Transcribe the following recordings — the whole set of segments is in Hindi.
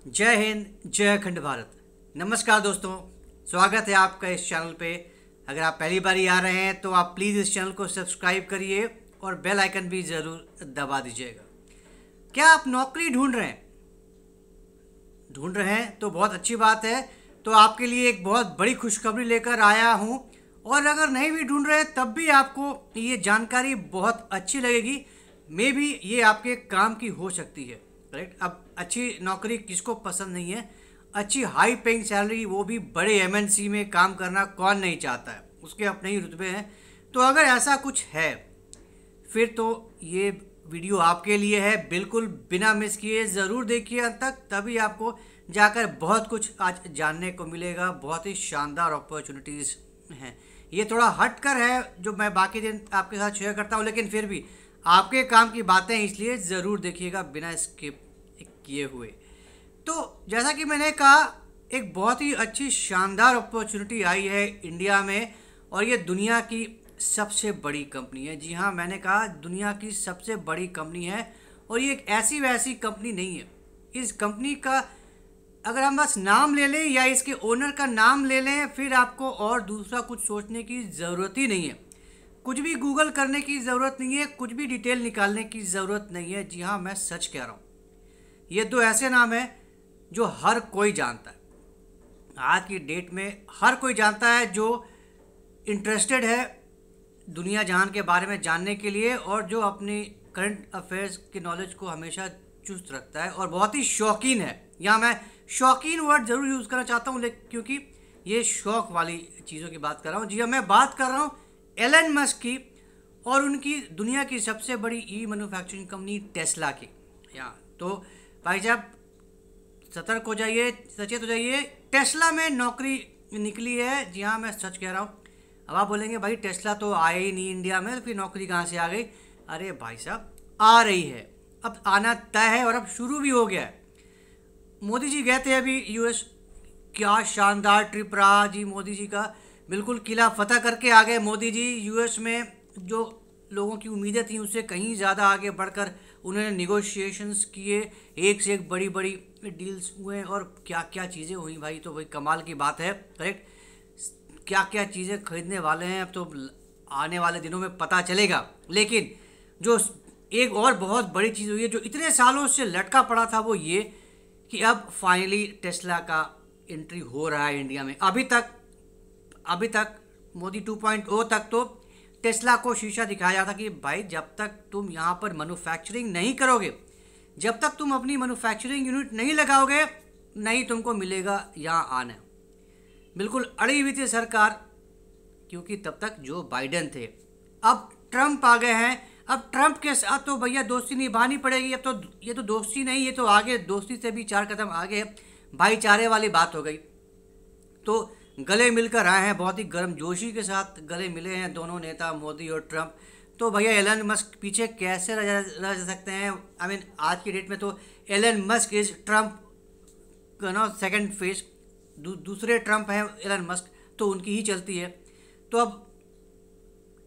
जय हिंद, जय अखंड भारत। नमस्कार दोस्तों, स्वागत है आपका इस चैनल पे। अगर आप पहली बार ही आ रहे हैं तो आप प्लीज़ इस चैनल को सब्सक्राइब करिए और बेल आइकन भी ज़रूर दबा दीजिएगा। क्या आप नौकरी ढूंढ रहे हैं तो बहुत अच्छी बात है। तो आपके लिए एक बहुत बड़ी खुशखबरी लेकर आया हूँ। और अगर नहीं भी ढूंढ रहे तब भी आपको ये जानकारी बहुत अच्छी लगेगी। मे बी ये आपके काम की हो सकती है। राइट। अब अच्छी नौकरी किसको पसंद नहीं है। अच्छी हाई पेइंग सैलरी, वो भी बड़े एमएनसी में काम करना कौन नहीं चाहता है। उसके अपने ही रुतबे हैं। तो अगर ऐसा कुछ है फिर तो ये वीडियो आपके लिए है। बिल्कुल बिना मिस किए ज़रूर देखिए अंत तक, तभी आपको जाकर बहुत कुछ आज जानने को मिलेगा। बहुत ही शानदार अपॉर्चुनिटीज़ हैं। ये थोड़ा हट कर है जो मैं बाकी दिन आपके साथ शेयर करता हूँ, लेकिन फिर भी आपके काम की बातें, इसलिए ज़रूर देखिएगा बिना स्किप किए हुए। तो जैसा कि मैंने कहा, एक बहुत ही अच्छी शानदार अपॉर्चुनिटी आई है इंडिया में, और ये दुनिया की सबसे बड़ी कंपनी है। जी हाँ, मैंने कहा दुनिया की सबसे बड़ी कंपनी है। और ये एक ऐसी वैसी कंपनी नहीं है। इस कंपनी का अगर हम बस नाम ले लें या इसके ओनर का नाम ले लें, फिर आपको और दूसरा कुछ सोचने की ज़रूरत ही नहीं है। कुछ भी गूगल करने की ज़रूरत नहीं है, कुछ भी डिटेल निकालने की ज़रूरत नहीं है। जी हाँ, मैं सच कह रहा हूँ। ये दो ऐसे नाम हैं जो हर कोई जानता है। आज की डेट में हर कोई जानता है जो इंटरेस्टेड है दुनिया जहान के बारे में जानने के लिए, और जो अपनी करंट अफेयर्स की नॉलेज को हमेशा चुस्त रखता है और बहुत ही शौकीन है। यहाँ मैं शौकीन वर्ड ज़रूर यूज़ करना चाहता हूँ, क्योंकि ये शौक वाली चीज़ों की बात कर रहा हूँ। जी हाँ, मैं बात कर रहा हूँ एलन मस्क की और उनकी दुनिया की सबसे बड़ी ई मैन्युफैक्चरिंग कंपनी टेस्ला की। यहाँ तो भाई साहब सतर्क हो जाइए, सचेत हो जाइए। टेस्ला में नौकरी निकली है। जी हाँ, मैं सच कह रहा हूँ। अब आप बोलेंगे भाई टेस्ला तो आया ही नहीं इंडिया में, तो फिर नौकरी कहाँ से आ गई। अरे भाई साहब, आ रही है, अब आना तय है और अब शुरू भी हो गया है। मोदी जी गए थे अभी यूएस। क्या शानदार ट्रिप रहा जी मोदी जी का। बिल्कुल किला फतह करके आ गए मोदी जी यूएस में। जो लोगों की उम्मीदें थी उससे कहीं ज़्यादा आगे बढ़कर उन्होंने निगोशिएशंस किए। एक से एक बड़ी बड़ी डील्स हुए और क्या क्या चीज़ें हुई भाई, तो भाई कमाल की बात है। करेक्ट। क्या क्या चीज़ें खरीदने वाले हैं अब तो आने वाले दिनों में पता चलेगा। लेकिन जो एक और बहुत बड़ी चीज़ हुई है जो इतने सालों से लटका पड़ा था, वो ये कि अब फाइनली टेस्ला का एंट्री हो रहा है इंडिया में। अभी तक मोदी 2.0 तक तो टेस्ला को शीशा दिखाया जाता कि भाई जब तक तुम यहाँ पर मैन्युफैक्चरिंग नहीं करोगे, जब तक तुम अपनी मैन्युफैक्चरिंग यूनिट नहीं लगाओगे, नहीं तुमको मिलेगा यहाँ आना। बिल्कुल अड़ी हुई थी सरकार, क्योंकि तब तक जो बाइडेन थे। अब ट्रंप आ गए हैं। अब ट्रंप के साथ तो भैया दोस्ती निभानी पड़ेगी। अब तो ये तो दोस्ती नहीं, ये तो आगे दोस्ती से भी 4 कदम आगे भाईचारे वाली बात हो गई। तो गले मिलकर आए हैं, बहुत ही गर्मजोशी के साथ गले मिले हैं दोनों नेता, मोदी और ट्रंप। तो भैया एलन मस्क पीछे कैसे रह जा सकते हैं। आई मीन आज की डेट में तो Elon Musk is Trump second face. दूसरे ट्रंप हैं एलन मस्क, तो उनकी ही चलती है। तो अब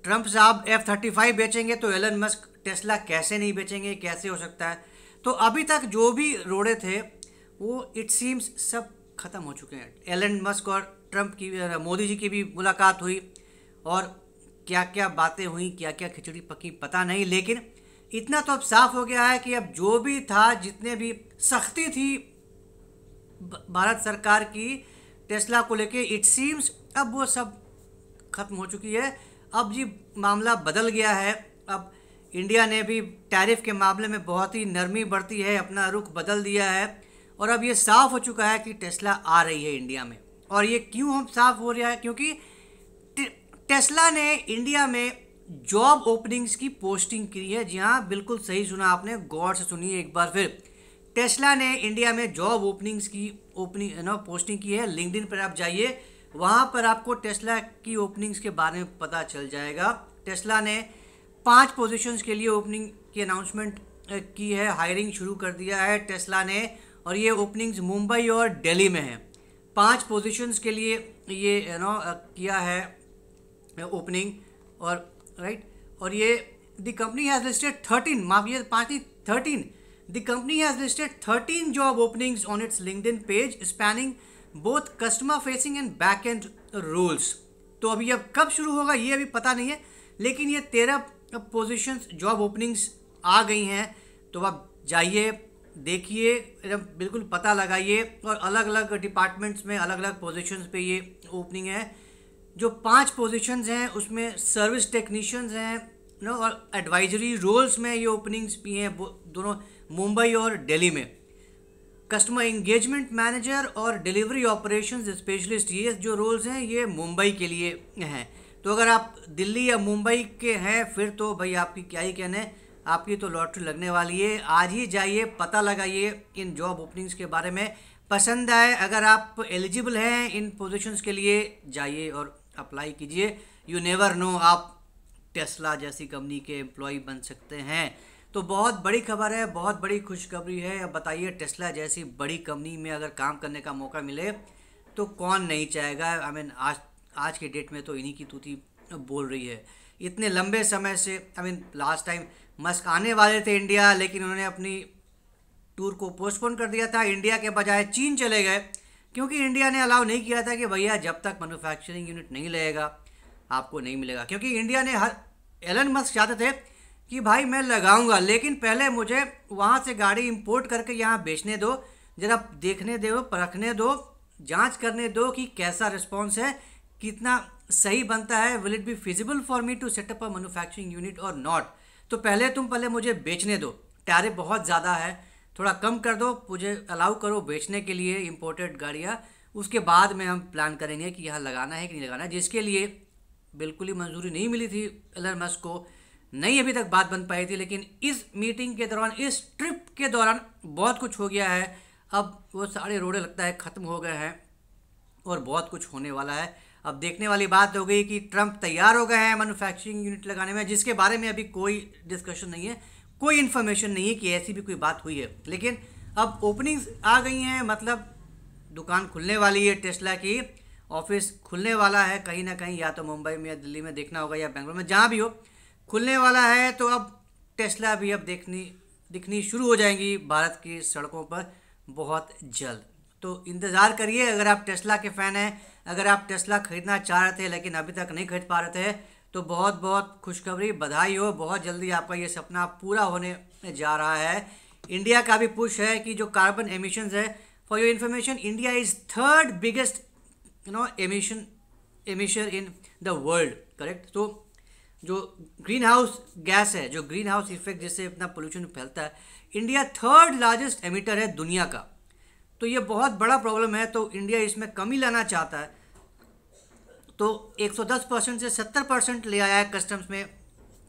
ट्रंप साहब F-35 बेचेंगे तो एलन मस्क टेस्ला कैसे नहीं बेचेंगे, कैसे हो सकता है। तो अभी तक जो भी रोड़े थे वो इट सीम्स सब खत्म हो चुके हैं। एलन मस्क और ट्रंप की, मोदी जी की भी मुलाकात हुई और क्या क्या बातें हुई, क्या क्या खिचड़ी पकी पता नहीं। लेकिन इतना तो अब साफ हो गया है कि अब जो भी था, जितने भी सख्ती थी भारत सरकार की टेस्ला को लेके, इट सीम्स अब वो सब खत्म हो चुकी है। अब जी मामला बदल गया है। अब इंडिया ने भी टैरिफ के मामले में बहुत ही नरमी बरती है, अपना रुख बदल दिया है। और अब ये साफ हो चुका है कि टेस्ला आ रही है इंडिया में। और ये क्यों हम साफ हो रहा है, क्योंकि टेस्ला ने इंडिया में जॉब ओपनिंग्स की पोस्टिंग की है। जी हाँ, बिल्कुल सही सुना आपने, गौर से सुनिए एक बार फिर। टेस्ला ने इंडिया में जॉब ओपनिंग्स की पोस्टिंग की है। लिंक्डइन पर आप जाइए, वहाँ पर आपको टेस्ला की ओपनिंग्स के बारे में पता चल जाएगा। टेस्ला ने 5 पोजीशंस के लिए ओपनिंग की अनाउंसमेंट की है, हायरिंग शुरू कर दिया है टेस्ला ने। और ये ओपनिंग्स मुंबई और दिल्ली में है। 5 पोजीशंस के लिए ये किया है ओपनिंग। और राइट, और ये द कंपनी हैज़ लिस्टेड 13, माफ ये 5 नहीं 13 The company has listed 13 job openings on its LinkedIn page spanning both customer facing and back end roles. तो अभी अब कब शुरू होगा ये अभी पता नहीं है, लेकिन ये 13 पोजीशंस जॉब ओपनिंग्स आ गई हैं। तो आप जाइए, देखिए, बिल्कुल पता लगाइए, और अलग अलग डिपार्टमेंट्स में अलग अलग पोजीशंस पे ये ओपनिंग है। जो 5 पोजीशंस हैं उसमें सर्विस टेक्नीशियंस हैं नो, और एडवाइजरी रोल्स में ये ओपनिंग्स भी हैं, दोनों मुंबई और दिल्ली में। कस्टमर इंगेजमेंट मैनेजर और डिलीवरी ऑपरेशंस स्पेशलिस्ट, ये जो रोल्स हैं ये मुंबई के लिए हैं। तो अगर आप दिल्ली या मुंबई के हैं फिर तो भाई आपकी क्या ही कहने, आपकी तो लॉटरी लगने वाली है। आज ही जाइए, पता लगाइए इन जॉब ओपनिंग्स के बारे में। पसंद आए, अगर आप एलिजिबल हैं इन पोजीशंस के लिए, जाइए और अप्लाई कीजिए। यू नेवर नो, आप टेस्ला जैसी कंपनी के एम्प्लॉय बन सकते हैं। तो बहुत बड़ी खबर है, बहुत बड़ी खुशखबरी है। अब बताइए, टेस्ला जैसी बड़ी कंपनी में अगर काम करने का मौका मिले तो कौन नहीं चाहेगा। आई मीन आज के डेट में तो इन्हीं की तूती बोल रही है। इतने लंबे समय से, I mean last time Musk आने वाले थे इंडिया, लेकिन उन्होंने अपनी टूर को पोस्टपोन कर दिया था। इंडिया के बजाय चीन चले गए, क्योंकि इंडिया ने अलाउ नहीं किया था कि भैया जब तक मैन्युफैक्चरिंग यूनिट नहीं लगेगा आपको नहीं मिलेगा। क्योंकि इंडिया ने एलन मस्क चाहते थे कि भाई मैं लगाऊंगा, लेकिन पहले मुझे वहाँ से गाड़ी इंपोर्ट करके यहाँ बेचने दो, जरा देखने दो, परखने दो, जांच करने दो कि कैसा रिस्पॉन्स है, कितना सही बनता है, will it be feasible for me to set up a manufacturing unit और नॉट। तो पहले मुझे बेचने दो, टैरिफ बहुत ज़्यादा है, थोड़ा कम कर दो, मुझे अलाउ करो बेचने के लिए इंपोर्टेड गाड़ियाँ, उसके बाद में हम प्लान करेंगे कि यहाँ लगाना है कि नहीं लगाना है। जिसके लिए बिल्कुल ही मंजूरी नहीं मिली थी एलन मस्क को, नहीं अभी तक बात बन पाई थी। लेकिन इस मीटिंग के दौरान, इस ट्रिप के दौरान बहुत कुछ हो गया है। अब वो सारे रोड़े लगता है ख़त्म हो गए हैं और बहुत कुछ होने वाला है। अब देखने वाली बात हो गई कि ट्रंप तैयार हो गए हैं मैन्युफैक्चरिंग यूनिट लगाने में, जिसके बारे में अभी कोई डिस्कशन नहीं है, कोई इन्फॉर्मेशन नहीं है कि ऐसी भी कोई बात हुई है। लेकिन अब ओपनिंग्स आ गई हैं, मतलब दुकान खुलने वाली है, टेस्ला की ऑफिस खुलने वाला है कहीं ना कहीं, या तो मुंबई में या दिल्ली में देखना होगा या बेंगलोर में, जहाँ भी हो खुलने वाला है। तो अब टेस्ला भी अब दिखनी शुरू हो जाएंगी भारत की सड़कों पर बहुत जल्द। तो इंतज़ार करिए। अगर आप टेस्ला के फ़ैन हैं, अगर आप टेस्ला खरीदना चाह रहे थे लेकिन अभी तक नहीं खरीद पा रहे थे, तो बहुत बहुत खुशखबरी, बधाई हो, बहुत जल्दी आपका ये सपना पूरा होने जा रहा है। इंडिया का भी पुश है कि जो कार्बन एमिशंस है, for your information, India is 3rd biggest emission in the world, correct. तो जो ग्रीन हाउस गैस है, जो ग्रीन हाउस इफेक्ट जिससे इतना पोल्यूशन फैलता है, इंडिया 3rd लार्जेस्ट एमिटर है दुनिया का। तो ये बहुत बड़ा प्रॉब्लम है। तो इंडिया इसमें कमी लाना चाहता है, तो 110% से 70% ले आया है कस्टम्स में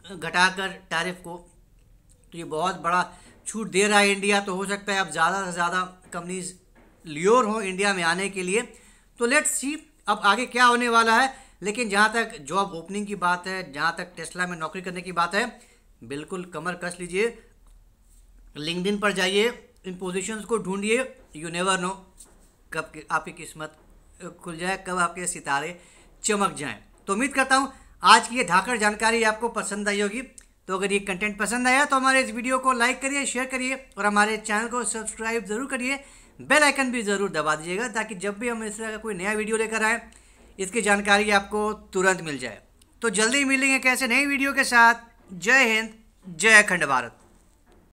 घटाकर टैरिफ को। तो ये बहुत बड़ा छूट दे रहा है इंडिया। तो हो सकता है अब ज़्यादा से ज़्यादा कंपनीज लियोर हों इंडिया में आने के लिए। तो लेट्स सी अब आगे क्या होने वाला है। लेकिन जहाँ तक जॉब ओपनिंग की बात है, जहाँ तक टेस्ला में नौकरी करने की बात है, बिल्कुल कमर कस लीजिए, लिंक्डइन पर जाइए, इन पोजीशंस को ढूंढिए। यू नेवर नो कब आपकी किस्मत खुल जाए, कब आपके सितारे चमक जाएं। तो उम्मीद करता हूँ आज की ये धाकड़ जानकारी आपको पसंद आई होगी। तो अगर ये कंटेंट पसंद आया तो हमारे इस वीडियो को लाइक करिए, शेयर करिए और हमारे चैनल को सब्सक्राइब ज़रूर करिए। बेल आइकन भी ज़रूर दबा दीजिएगा ताकि जब भी हम इस तरह का कोई नया वीडियो लेकर आए इसकी जानकारी आपको तुरंत मिल जाए। तो जल्दी मिलेंगे कैसे नई वीडियो के साथ। जय हिंद, जय अखंड भारत।